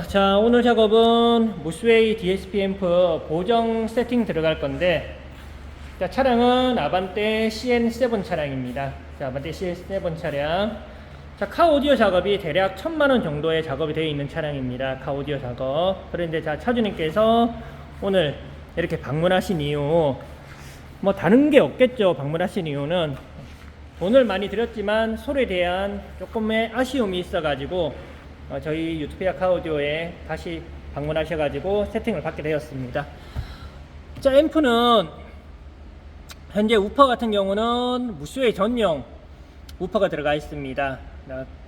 자, 오늘 작업은 무스웨이 DSP 앰프 보정 세팅 들어갈 건데, 자, 차량은 아반떼 CN7 차량입니다. 자, 아반떼 CN7 차량. 자, 카오디오 작업이 대략 1000만원 정도의 작업이 되어 있는 차량입니다. 카오디오 작업. 그런데 자, 차주님께서 오늘 이렇게 방문하신 이유, 뭐 다른 게 없겠죠. 방문하신 이유는 돈을 많이 들였지만 소리에 대한 조금의 아쉬움이 있어가지고 저희 유토피아 카오디오에 다시 방문하셔가지고 세팅을 받게 되었습니다. 자, 앰프는 현재 우퍼 같은 경우는 무스웨이 전용 우퍼가 들어가 있습니다.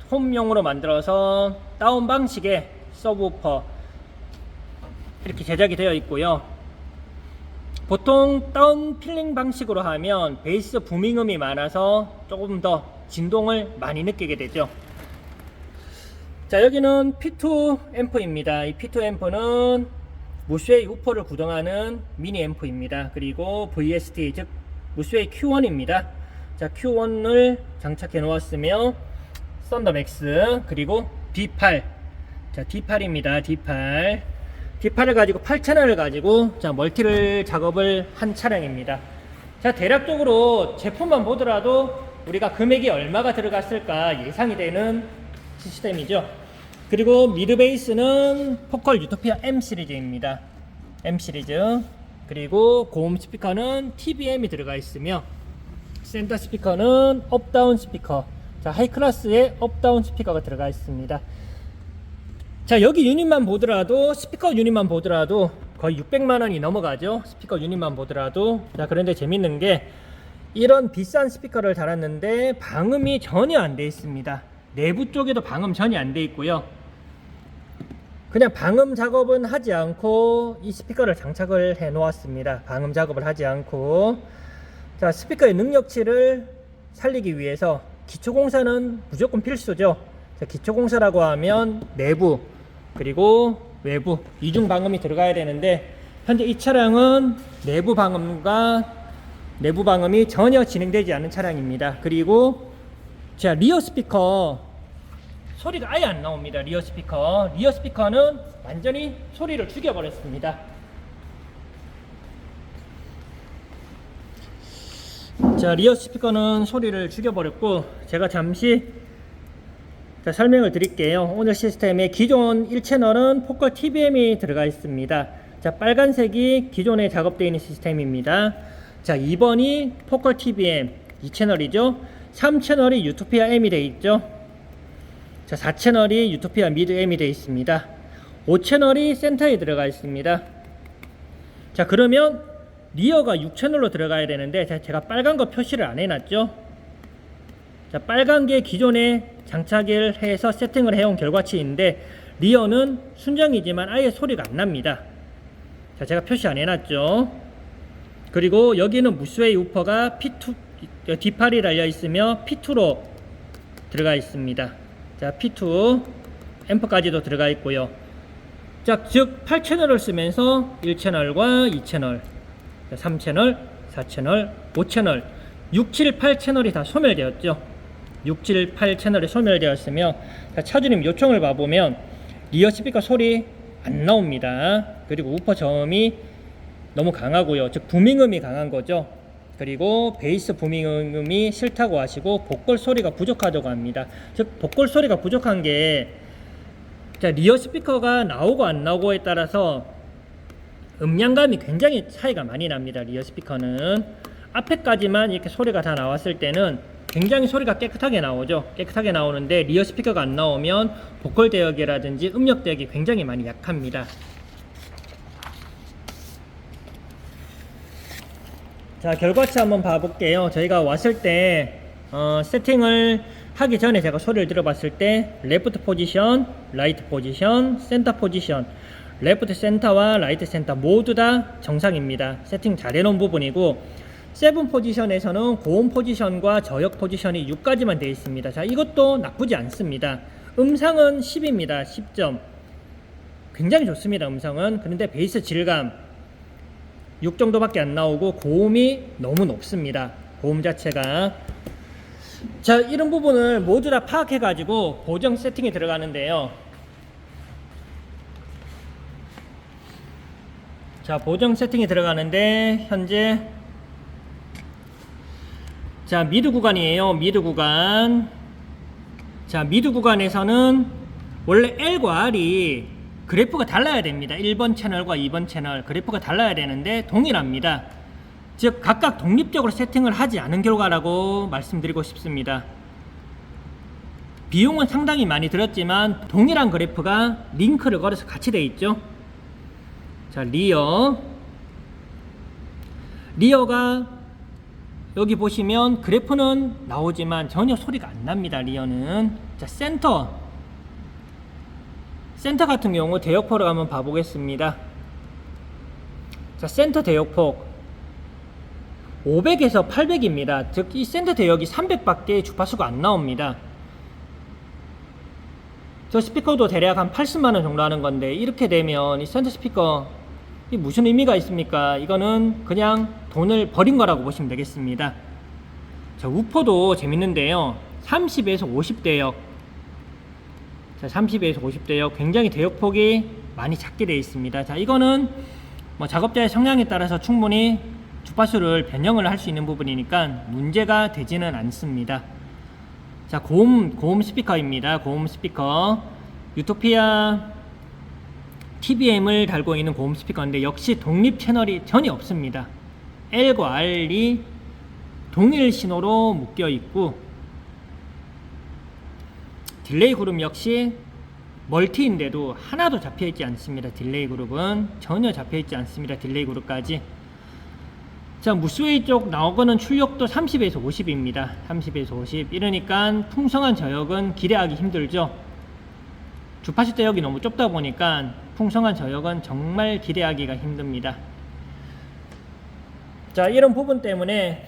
홈용으로 만들어서 다운 방식의 서브우퍼 이렇게 제작이 되어 있고요. 보통 다운 필링 방식으로 하면 베이스 부밍음이 많아서 조금 더 진동을 많이 느끼게 되죠. 자, 여기는 P2 앰프입니다. 이 P2 앰프는 무스웨이 우퍼를 구동하는 미니 앰프입니다. 그리고 VST, 즉 무스웨이 Q1입니다. 자, Q1을 장착해 놓았으며 썬더맥스, 그리고 D8, 자, D8입니다. D8. D8을 가지고 8채널을 가지고 자, 멀티를 작업을 한 차량입니다. 자, 대략적으로 제품만 보더라도 우리가 금액이 얼마가 들어갔을까 예상이 되는 시스템이죠. 그리고 미드 베이스는 포컬 유토피아 M 시리즈입니다. M 시리즈. 그리고 고음 스피커는 TBM이 들어가 있으며 센터 스피커는 업다운 스피커. 자, 하이 클래스의 업다운 스피커가 들어가 있습니다. 자, 여기 유닛만 보더라도, 스피커 유닛만 보더라도 거의 600만원이 넘어가죠. 스피커 유닛만 보더라도. 자, 그런데 재밌는 게 이런 비싼 스피커를 달았는데 방음이 전혀 안 돼 있습니다. 내부 쪽에도 방음 전혀 안 돼 있고요. 그냥 방음 작업은 하지 않고 이 스피커를 장착을 해 놓았습니다. 방음 작업을 하지 않고. 자, 스피커의 능력치를 살리기 위해서 기초공사는 무조건 필수죠. 자, 기초공사라고 하면 내부 그리고 외부 이중 방음이 들어가야 되는데 현재 이 차량은 내부 방음이 전혀 진행되지 않은 차량입니다. 그리고 자, 리어 스피커 소리가 아예 안 나옵니다. 리어 스피커는 완전히 소리를 죽여버렸습니다. 자, 리어 스피커는 소리를 죽여버렸고, 제가 잠시 설명을 드릴게요. 오늘 시스템의 기존 1채널은 포컬 TBM이 들어가 있습니다. 자, 빨간색이 기존에 작업되어 있는 시스템입니다. 자, 2번이 포컬 TBM 2채널이죠. 3채널이 유토피아 M이 되어 있죠. 자, 4채널이 유토피아 미드 M이 되어 있습니다. 5채널이 센터에 들어가 있습니다. 자, 그러면 리어가 6채널로 들어가야 되는데 제가 빨간 거 표시를 안 해놨죠. 자, 빨간 게 기존에 장착을 해서 세팅을 해온 결과치인데 리어는 순정이지만 아예 소리가 안 납니다. 자, 제가 표시 안 해놨죠. 그리고 여기는 무스웨이 우퍼가 P2 D8이 달려 있으며 P2로 들어가 있습니다. 자, P2 앰프까지도 들어가 있고요. 자, 즉 8채널을 쓰면서 1채널과 2채널, 3채널, 4채널, 5채널, 6, 7, 8채널이 다 소멸되었죠. 6, 7, 8채널이 소멸되었으며, 자, 차주님 요청을 봐보면 리어 스피커 소리 안 나옵니다. 그리고 우퍼 저음이 너무 강하고요. 즉 부밍음이 강한 거죠. 그리고 베이스 부밍음이 싫다고 하시고 복골 소리가 부족하다고 합니다. 즉 복골 소리가 부족한 게 자, 리어 스피커가 나오고 안 나오고에 따라서 음량감이 굉장히 차이가 많이 납니다. 리어 스피커는 앞에까지만 이렇게 소리가 다 나왔을 때는 굉장히 소리가 깨끗하게 나오죠. 깨끗하게 나오는데 리어 스피커가 안 나오면 보컬 대역이라든지 음역 대역이 굉장히 많이 약합니다. 자, 결과치 한번 봐볼게요. 저희가 왔을 때 세팅을 하기 전에 제가 소리를 들어봤을 때 레프트 포지션, 라이트 포지션, 센터 포지션, 레프트 센터와 라이트 센터 모두 다 정상입니다. 세팅 잘 해놓은 부분이고 7 포지션에서는 고음 포지션과 저역 포지션이 6까지만 되어 있습니다. 자, 이것도 나쁘지 않습니다. 음상은 10입니다. 10점. 굉장히 좋습니다. 음성은. 그런데 베이스 질감 6 정도밖에 안 나오고 고음이 너무 높습니다. 고음 자체가. 자, 이런 부분을 모두 다 파악해 가지고 보정 세팅이 들어가는데요. 자, 보정 세팅이 들어가는데 현재 자, 미드 구간이에요. 미드 구간. 자, 미드 구간에서는 원래 L과 R이 그래프가 달라야 됩니다. 1번 채널과 2번 채널 그래프가 달라야 되는데 동일합니다. 즉 각각 독립적으로 세팅을 하지 않은 결과라고 말씀드리고 싶습니다. 비용은 상당히 많이 들었지만 동일한 그래프가 링크를 걸어서 같이 되어 있죠. 자, 리어가 여기 보시면 그래프는 나오지만 전혀 소리가 안 납니다. 리어는. 자, 센터 같은 경우 대역폭을 한번 봐보겠습니다. 자, 센터 대역폭 500에서 800입니다. 즉 이 센터 대역이 300밖에 주파수가 안 나옵니다. 저 스피커도 대략 한 80만원 정도 하는 건데 이렇게 되면 이 센터 스피커 이 무슨 의미가 있습니까? 이거는 그냥 돈을 버린 거라고 보시면 되겠습니다. 자, 우퍼도 재밌는데요. 30에서 50대역. 자, 30에서 50대역 굉장히 대역폭이 많이 작게 되어 있습니다. 자, 이거는 뭐 작업자의 성향에 따라서 충분히 주파수를 변형을 할 수 있는 부분이니까 문제가 되지는 않습니다. 자, 고음 스피커입니다. 고음 스피커. 유토피아 TBM을 달고 있는 고음 스피커인데 역시 독립 채널이 전혀 없습니다. L과 R이 동일 신호로 묶여 있고 딜레이 그룹 역시 멀티인데도 하나도 잡혀 있지 않습니다. 딜레이 그룹은 전혀 잡혀 있지 않습니다. 딜레이 그룹까지. 자, 무스웨이 쪽 나오고는 출력도 30에서 50입니다. 30에서 50. 이러니까 풍성한 저역은 기대하기 힘들죠. 주파수 대역이 너무 좁다 보니까 풍성한 저역은 정말 기대하기가 힘듭니다. 자, 이런 부분 때문에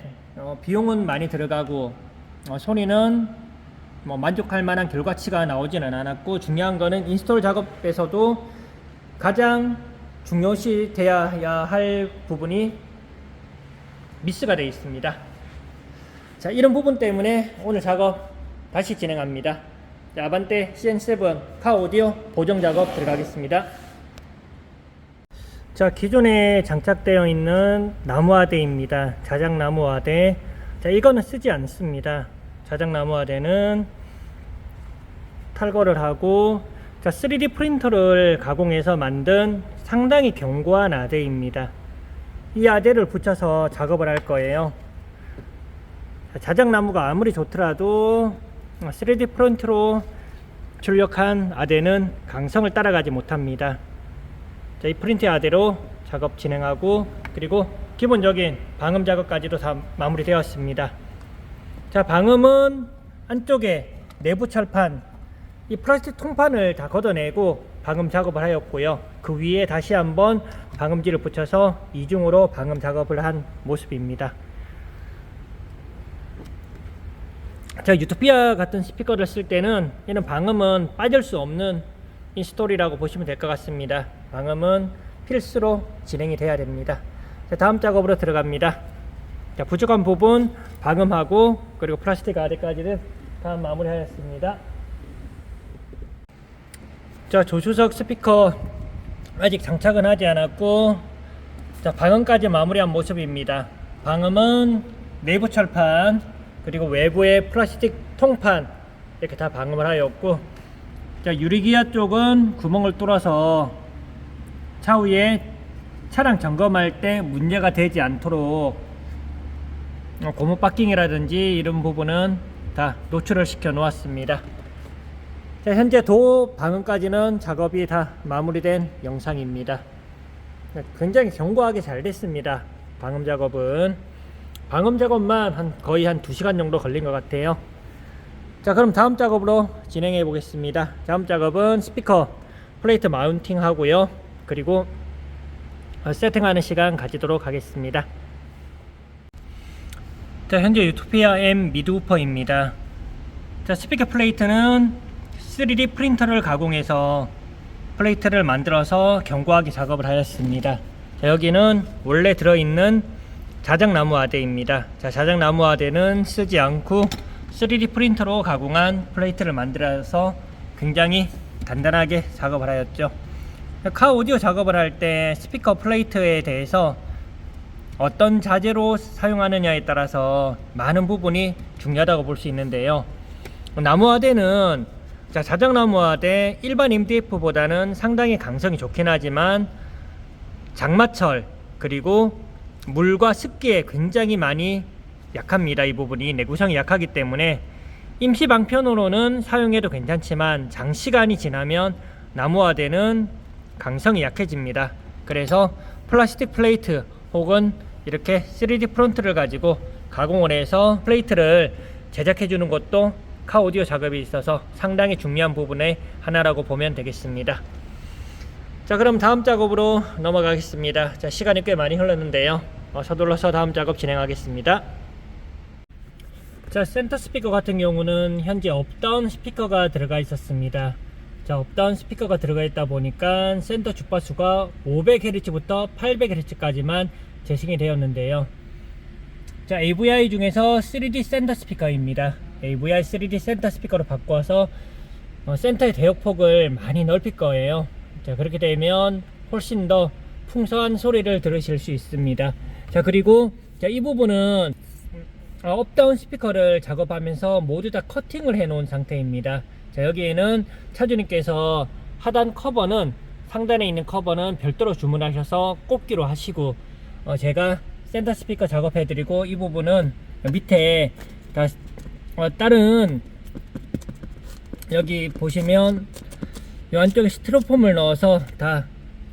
비용은 많이 들어가고 소리는 뭐 만족할 만한 결과치가 나오지는 않았고, 중요한 거는 인스톨 작업에서도 가장 중요시 되어야 할 부분이 미스가 되어 있습니다. 자, 이런 부분 때문에 오늘 작업 다시 진행합니다. 자, 아반떼 CN7 카 오디오 보정 작업 들어가겠습니다. 자, 기존에 장착되어 있는 나무화대입니다. 자작 나무화대. 자, 이거는 쓰지 않습니다. 자작 나무화대는 탈거를 하고, 자, 3D 프린터를 가공해서 만든 상당히 견고한 아대입니다. 이 아대를 붙여서 작업을 할 거예요. 자, 자작 나무가 아무리 좋더라도 3D 프린트로 출력한 아대는 강성을 따라가지 못합니다. 자, 이 프린트 아대로 작업 진행하고, 그리고 기본적인 방음 작업까지도 다 마무리되었습니다. 자, 방음은 안쪽에 내부 철판, 이 플라스틱 통판을 다 걷어내고 방음 작업을 하였고요. 그 위에 다시 한번 방음지를 붙여서 이중으로 방음 작업을 한 모습입니다. 자, 유토피아 같은 스피커를 쓸 때는 이런 방음은 빠질 수 없는 인스톨이라고 보시면 될 것 같습니다. 방음은 필수로 진행이 돼야 됩니다. 자, 다음 작업으로 들어갑니다. 자, 부족한 부분 방음하고, 그리고 플라스틱 아대까지는 다 마무리하였습니다. 자, 조수석 스피커 아직 장착은 하지 않았고, 자, 방음까지 마무리한 모습입니다. 방음은 내부 철판, 그리고 외부의 플라스틱 통판 이렇게 다 방음을 하였고, 자, 유리기아 쪽은 구멍을 뚫어서 차후에 차량 점검할 때 문제가 되지 않도록 고무 바킹이라든지 이런 부분은 다 노출을 시켜 놓았습니다. 자, 현재 도 방음까지는 작업이 다 마무리된 영상입니다. 굉장히 견고하게 잘 됐습니다. 방음 작업은. 방음 작업만 거의 한 2시간 정도 걸린 것 같아요. 자, 그럼 다음 작업으로 진행해 보겠습니다. 다음 작업은 스피커 플레이트 마운팅 하고요. 그리고 세팅하는 시간 가지도록 하겠습니다. 자, 현재 유토피아 M 미드우퍼입니다. 자, 스피커 플레이트는 3D 프린터를 가공해서 플레이트를 만들어서 견고하게 작업을 하였습니다. 자, 여기는 원래 들어있는 자작나무 아대입니다. 자, 자작나무 아대는 쓰지 않고 3D 프린터로 가공한 플레이트를 만들어서 굉장히 간단하게 작업을 하였죠. 카 오디오 작업을 할 때 스피커 플레이트에 대해서 어떤 자재로 사용하느냐에 따라서 많은 부분이 중요하다고 볼 수 있는데요. 나무화대는 자작나무화대 일반 MDF보다는 상당히 강성이 좋긴 하지만 장마철 그리고 물과 습기에 굉장히 많이 약합니다. 이 부분이 내구성이 약하기 때문에 임시 방편으로는 사용해도 괜찮지만 장시간이 지나면 나무화대는 강성이 약해집니다. 그래서 플라스틱 플레이트 혹은 이렇게 3D 프론트를 가지고 가공을 해서 플레이트를 제작해 주는 것도 카 오디오 작업에 있어서 상당히 중요한 부분의 하나라고 보면 되겠습니다. 자, 그럼 다음 작업으로 넘어가겠습니다. 자, 시간이 꽤 많이 흘렀는데요. 서둘러서 다음 작업 진행하겠습니다. 자, 센터 스피커 같은 경우는 현재 업다운 스피커가 들어가 있었습니다. 자, 업다운 스피커가 들어가 있다 보니까 센터 주파수가 500Hz부터 800Hz까지만 재생이 되었는데요. 자, AVI 중에서 3D 센터 스피커입니다. AVI 3D 센터 스피커로 바꿔서 센터의 대역폭을 많이 넓힐 거예요. 자, 그렇게 되면 훨씬 더 풍성한 소리를 들으실 수 있습니다. 자, 그리고 이 부분은 업다운 스피커를 작업하면서 모두 다 커팅을 해 놓은 상태입니다. 자, 여기에는 차주님께서 하단 커버는, 상단에 있는 커버는 별도로 주문하셔서 꼽기로 하시고, 제가 센터 스피커 작업해 드리고, 이 부분은 밑에 다 다른, 여기 보시면 이 안쪽에 스티로폼을 넣어서 다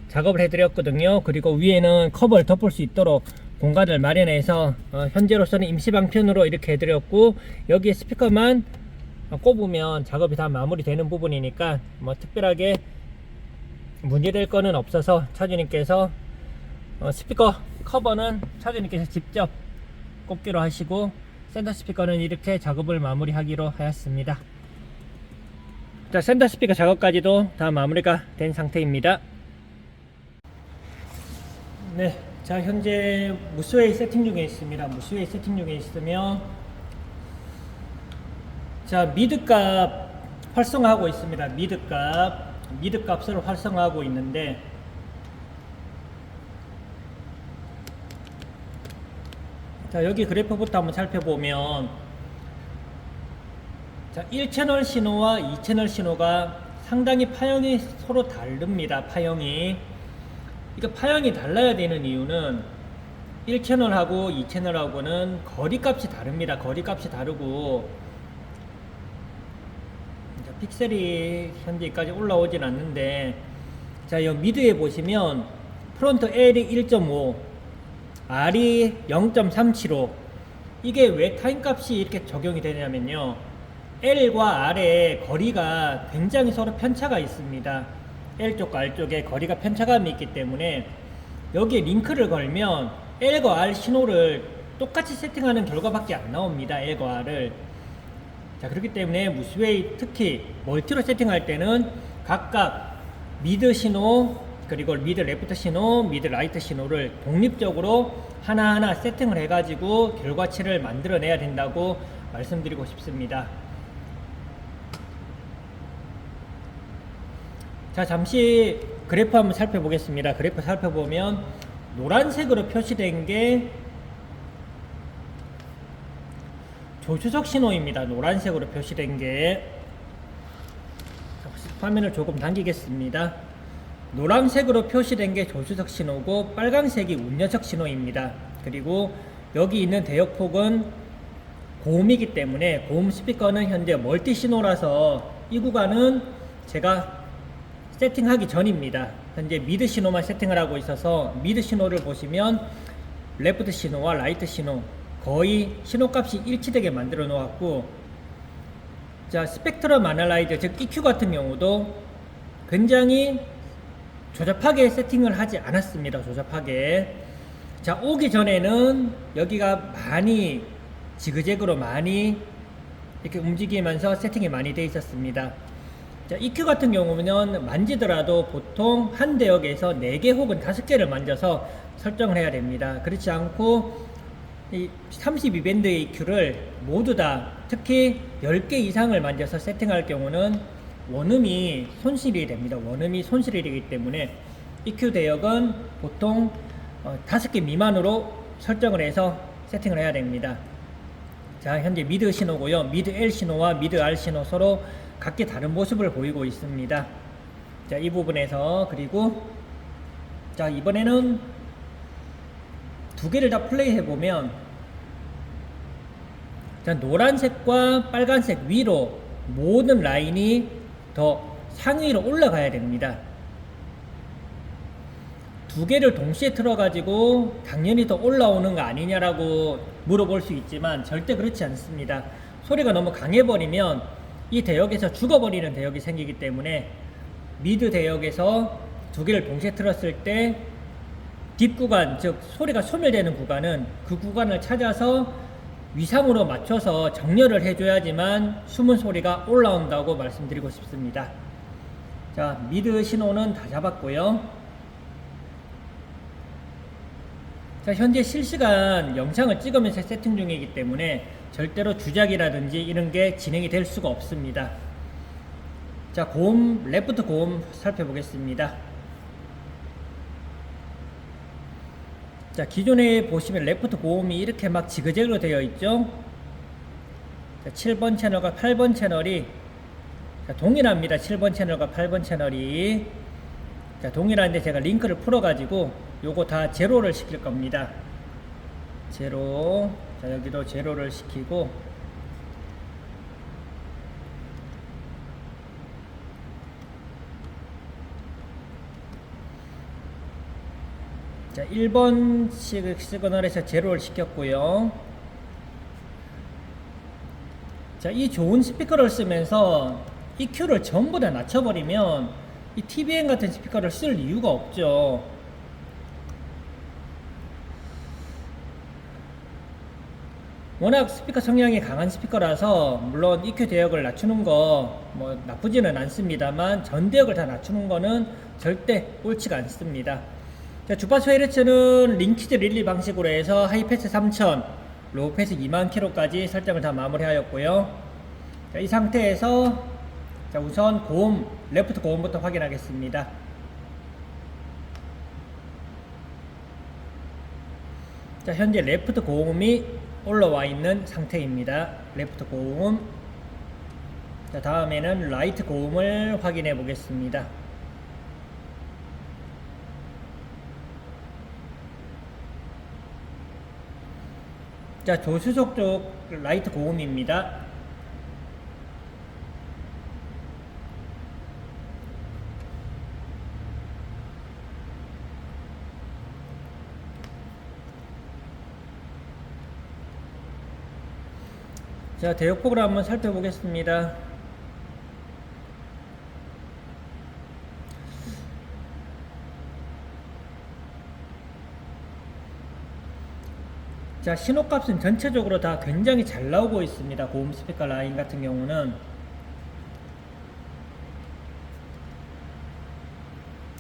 작업을 해 드렸거든요. 그리고 위에는 커버를 덮을 수 있도록 공간을 마련해서 현재로서는 임시 방편으로 이렇게 해드렸고, 여기에 스피커만 꼽으면 작업이 다 마무리되는 부분이니까 뭐 특별하게 문제될 거는 없어서 차주님께서 스피커 커버는 차주님께서 직접 꼽기로 하시고, 센터 스피커는 이렇게 작업을 마무리하기로 하였습니다. 자, 센터 스피커 작업까지도 다 마무리가 된 상태입니다. 네, 자, 현재 무스웨이 세팅 중에 있습니다. 무스웨이 세팅 중에 있으며, 자, 미드값 활성화하고 있습니다. 미드값을 활성화하고 있는데, 자, 여기 그래프부터 한번 살펴보면, 자, 1채널 신호와 2채널 신호가 상당히 파형이 서로 다릅니다. 파형이 달라야 되는 이유는 1채널하고 2채널하고는 거리값이 다릅니다. 거리값이 다르고, 픽셀이 현재까지 올라오진 않는데, 자, 이 미드에 보시면 프론트 L이 1.5, R이 0.375. 이게 왜 타임값이 이렇게 적용이 되냐면요, L과 R의 거리가 굉장히 서로 편차가 있습니다. L쪽과 R쪽에 거리가 편차감이 있기 때문에 여기에 링크를 걸면 L과 R 신호를 똑같이 세팅하는 결과밖에 안 나옵니다. L과 R을. 자, 그렇기 때문에 무스웨이 특히 멀티로 세팅할 때는 각각 미드 신호, 그리고 미드 레프트 신호, 미드 라이트 신호를 독립적으로 하나하나 세팅을 해가지고 결과치를 만들어내야 된다고 말씀드리고 싶습니다. 자, 잠시 그래프 한번 살펴보겠습니다. 그래프 살펴보면 노란색으로 표시된 게 조주석 신호입니다. 노란색으로 표시된 게, 화면을 조금 당기겠습니다. 노란색으로 표시된 게 조주석 신호고, 빨간색이 운녀석 신호입니다. 그리고 여기 있는 대역폭은 고음이기 때문에, 고음 스피커는 현재 멀티 신호라서 이 구간은 제가 세팅하기 전입니다. 현재 미드 신호만 세팅을 하고 있어서, 미드 신호를 보시면 레프트 신호와 라이트 신호 거의 신호값이 일치되게 만들어 놓았고, 자, 스펙트럼 아날라이저 즉 EQ 같은 경우도 굉장히 조잡하게 세팅을 하지 않았습니다. 조잡하게. 자, 오기 전에는 여기가 많이 지그재그로 많이 이렇게 움직이면서 세팅이 많이 되어 있었습니다. 자, EQ 같은 경우는 만지더라도 보통 한 대역에서 4개 혹은 5개를 만져서 설정을 해야 됩니다. 그렇지 않고 이 32밴드의 EQ를 모두 다, 특히 10개 이상을 만져서 세팅할 경우는 원음이 손실이 됩니다. 원음이 손실이 되기 때문에 EQ 대역은 보통 5개 미만으로 설정을 해서 세팅을 해야 됩니다. 자, 현재 미드 신호고요. 미드 L 신호와 미드 R 신호 서로 각기 다른 모습을 보이고 있습니다. 자, 이 부분에서 그리고 자, 이번에는 두 개를 다 플레이 해보면 자, 노란색과 빨간색 위로 모든 라인이 더 상위로 올라가야 됩니다. 두 개를 동시에 틀어가지고 당연히 더 올라오는 거 아니냐라고 물어볼 수 있지만 절대 그렇지 않습니다. 소리가 너무 강해버리면 이 대역에서 죽어버리는 대역이 생기기 때문에 미드 대역에서 두 개를 동시에 틀었을 때 뒷구간, 즉 소리가 소멸되는 구간은 그 구간을 찾아서 위상으로 맞춰서 정렬을 해줘야지만 숨은 소리가 올라온다고 말씀드리고 싶습니다. 자, 미드 신호는 다 잡았고요. 자, 현재 실시간 영상을 찍으면서 세팅 중이기 때문에 절대로 주작이라든지 이런 게 진행이 될 수가 없습니다. 자, 고음, 레프트 고음 살펴보겠습니다. 자, 기존에 보시면 레프트 고음이 이렇게 막 지그재그로 되어 있죠. 자, 7번 채널과 8번 채널이 자, 동일합니다. 7번 채널과 8번 채널이 자, 동일한데 제가 링크를 풀어 가지고 요거 다 제로를 시킬 겁니다. 제로. 자, 여기도 제로를 시키고 자, 1번 시그널에서 제로를 시켰고요. 자, 이 좋은 스피커를 쓰면서 EQ를 전부 다 낮춰버리면 이 TBN 같은 스피커를 쓸 이유가 없죠. 워낙 스피커 성향이 강한 스피커라서 물론 EQ 대역을 낮추는 거 뭐 나쁘지는 않습니다만 전 대역을 다 낮추는 거는 절대 옳지가 않습니다. 자, 주파수 Hz는 링키즈 릴리 방식으로 해서 하이패스 3000, 로우패스 20000kHz까지 설정을 다 마무리하였고요. 자, 이 상태에서 자, 우선 고음, 레프트 고음부터 확인하겠습니다. 자, 현재 레프트 고음이 올라와 있는 상태입니다. 레프트 고음. 자, 다음에는 라이트 고음을 확인해 보겠습니다. 자, 조수석 쪽 라이트 고음입니다. 자, 대역폭을 한번 살펴보겠습니다. 자, 신호값은 전체적으로 다 굉장히 잘 나오고 있습니다. 고음 스피커 라인 같은 경우는.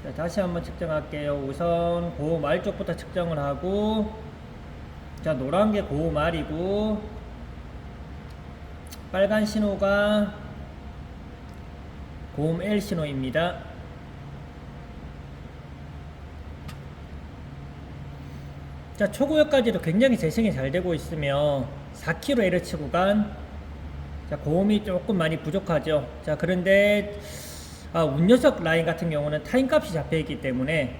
자, 다시 한번 측정할게요. 우선 고음 R 쪽부터 측정을 하고, 자, 노란 게 고음 R이고, 빨간 신호가 고음 L 신호입니다. 자, 초구역까지도 굉장히 재생이 잘 되고 있으며 4kHz 구간, 자, 고음이 조금 많이 부족하죠. 자, 그런데 운녀석 라인 같은 경우는 타임 값이 잡혀 있기 때문에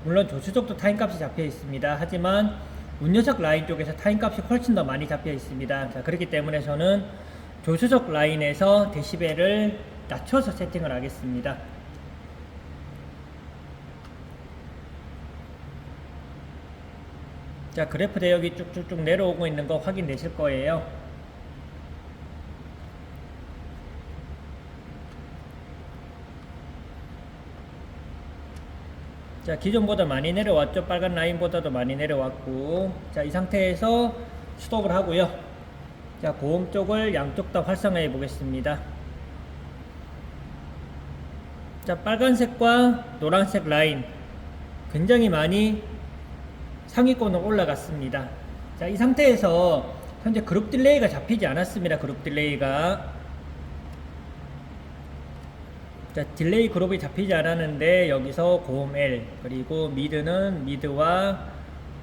물론 조수석도 타임 값이 잡혀 있습니다. 하지만 운녀석 라인 쪽에서 타임 값이 훨씬 더 많이 잡혀 있습니다. 자, 그렇기 때문에 저는 조수석 라인에서 데시벨을 낮춰서 세팅을 하겠습니다. 자, 그래프 대역이 쭉쭉쭉 내려오고 있는 거 확인되실 거예요. 자, 기존보다 많이 내려왔죠. 빨간 라인보다도 많이 내려왔고, 자, 이 상태에서 스톱을 하고요. 자, 고음 쪽을 양쪽 다 활성화해 보겠습니다. 자, 빨간색과 노란색 라인 굉장히 많이 상위권으로 올라갔습니다. 자, 이 상태에서 현재 그룹 딜레이가 잡히지 않았습니다. 그룹 딜레이가. 자, 딜레이 그룹이 잡히지 않았는데 여기서 고음 L 그리고 미드는 미드와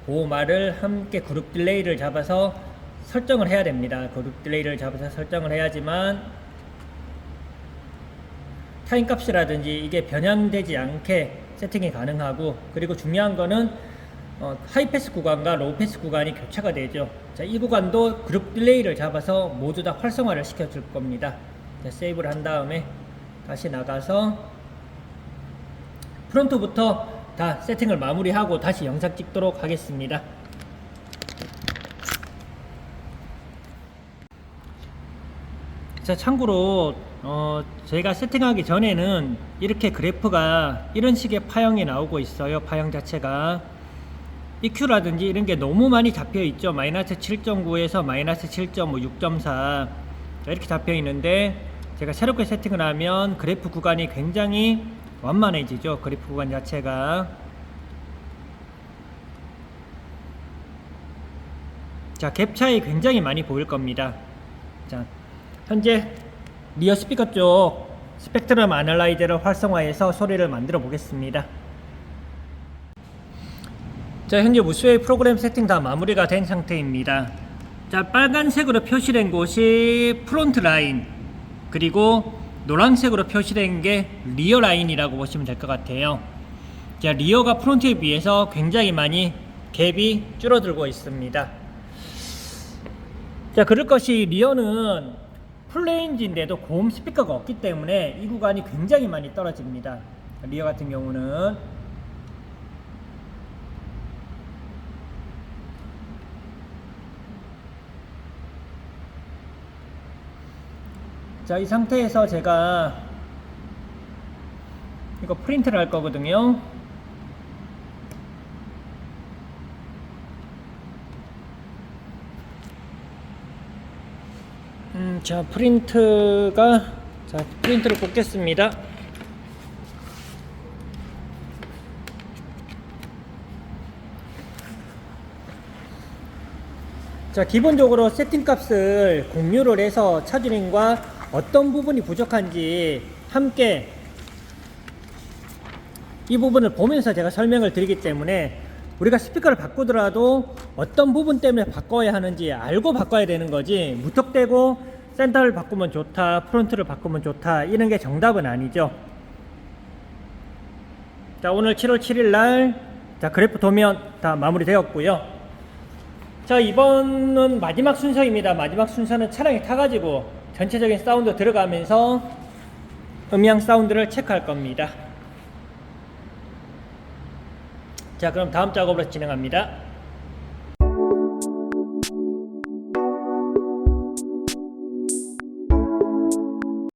고음 R을 함께 그룹 딜레이를 잡아서 설정을 해야 됩니다. 그룹 딜레이를 잡아서 설정을 해야지만 타임 값이라든지 이게 변형되지 않게 세팅이 가능하고, 그리고 중요한 거는 하이패스 구간과 로우패스 구간이 교차가 되죠. 자, 이 구간도 그룹 딜레이를 잡아서 모두 다 활성화를 시켜줄 겁니다. 자, 세이브를 한 다음에 다시 나가서 프론트부터 다 세팅을 마무리하고 다시 영상 찍도록 하겠습니다. 자, 참고로 저희가 세팅하기 전에는 이렇게 그래프가 이런 식의 파형이 나오고 있어요. 파형 자체가 EQ라든지 이런 게 너무 많이 잡혀 있죠. 마이너스 7.9에서 마이너스 7.5, 6.4 이렇게 잡혀 있는데, 제가 새롭게 세팅을 하면 그래프 구간이 굉장히 완만해지죠. 그래프 구간 자체가. 자, 갭 차이 굉장히 많이 보일 겁니다. 자, 현재 리어 스피커 쪽 스펙트럼 애널라이저를 활성화해서 소리를 만들어 보겠습니다. 자, 현재 무수의 프로그램 세팅 다 마무리가 된 상태입니다. 자, 빨간색으로 표시된 곳이 프론트 라인, 그리고 노란색으로 표시된 게 리어 라인이라고 보시면 될 것 같아요. 자, 리어가 프론트에 비해서 굉장히 많이 갭이 줄어들고 있습니다. 자, 그럴 것이 리어는 풀레인지인데도 고음 스피커가 없기 때문에 이 구간이 굉장히 많이 떨어집니다. 리어 같은 경우는. 자, 이 상태에서 제가 이거 프린트를 할 거거든요. 자, 프린트를 꽂겠습니다. 자, 기본적으로 세팅 값을 공유를 해서 차주님과 어떤 부분이 부족한지 함께 이 부분을 보면서 제가 설명을 드리기 때문에, 우리가 스피커를 바꾸더라도 어떤 부분 때문에 바꿔야 하는지 알고 바꿔야 되는 거지, 무턱대고 센터를 바꾸면 좋다, 프론트를 바꾸면 좋다, 이런 게 정답은 아니죠. 자, 오늘 7월 7일 날 자, 그래프 도면 다 마무리되었고요. 자, 이번은 마지막 순서입니다. 마지막 순서는 차량에 타가지고 전체적인 사운드 들어가면서 음향 사운드를 체크할 겁니다. 자, 그럼 다음 작업으로 진행합니다.